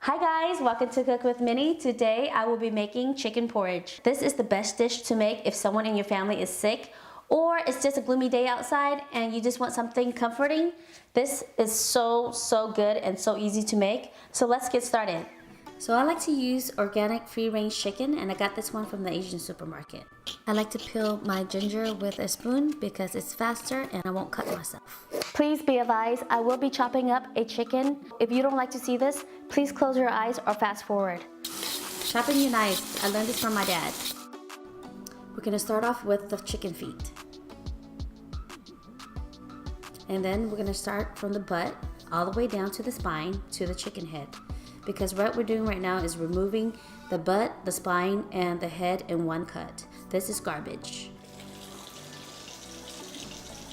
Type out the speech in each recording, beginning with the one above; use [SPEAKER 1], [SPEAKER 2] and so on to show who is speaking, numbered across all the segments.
[SPEAKER 1] Hi guys, welcome to Cook with Minnie. Today I will be making chicken porridge. This is the best dish to make if someone in your family is sick or it's just a gloomy day outside and you just want something comforting. This is so good and so easy to make. So let's get started. So I like to use organic free-range chicken, and I got this one from the Asian supermarket. I like to peel my ginger with a spoon because it's faster and I won't cut myself. Please be advised, I will be chopping up a chicken. If you don't like to see this, please close your eyes or fast forward. Chopping your knives, I learned this from my dad. We're gonna start off with the chicken feet. And then we're gonna start from the butt all the way down to the spine to the chicken head. Because what we're doing right now is removing the butt, the spine, and the head in one cut. This is garbage.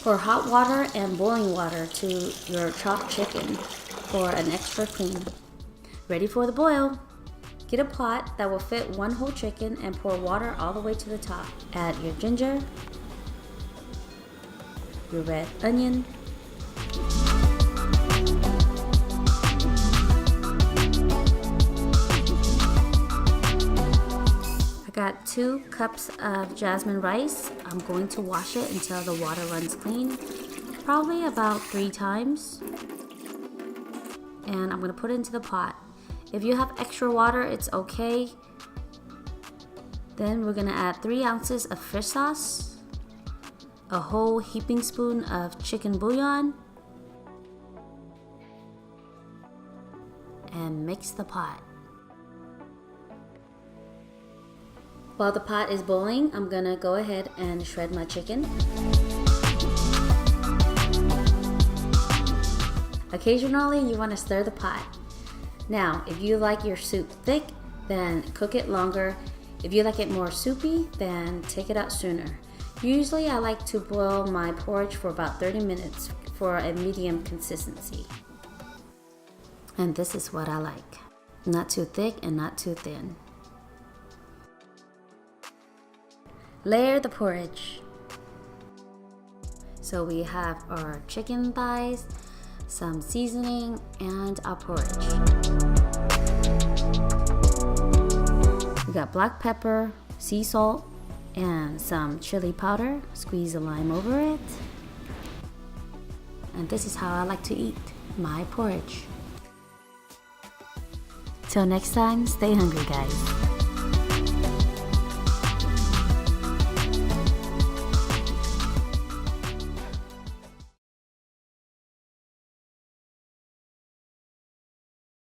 [SPEAKER 1] Pour hot water and boiling water to your chopped chicken for an extra clean. Ready for the boil. Get a pot that will fit one whole chicken and pour water all the way to the top. Add your ginger, your red onion, got 2 cups of jasmine rice. I'm going to wash it until the water runs clean, probably about 3 times. And I'm going to put it into the pot. If you have extra water, it's okay. Then we're going to add 3 ounces of fish sauce, a whole heaping spoon of chicken bouillon, and mix the pot. While the pot is boiling, I'm gonna go ahead and shred my chicken. Occasionally, you wanna stir the pot. Now, if you like your soup thick, then cook it longer. If you like it more soupy, then take it out sooner. Usually, I like to boil my porridge for about 30 minutes for a medium consistency. And this is what I like. Not too thick and not too thin. Layer the porridge. So we have our chicken thighs, some seasoning, and our porridge. We got black pepper, sea salt, and some chili powder. Squeeze a lime over it. And this is how I like to eat my porridge. Till next time, stay hungry guys.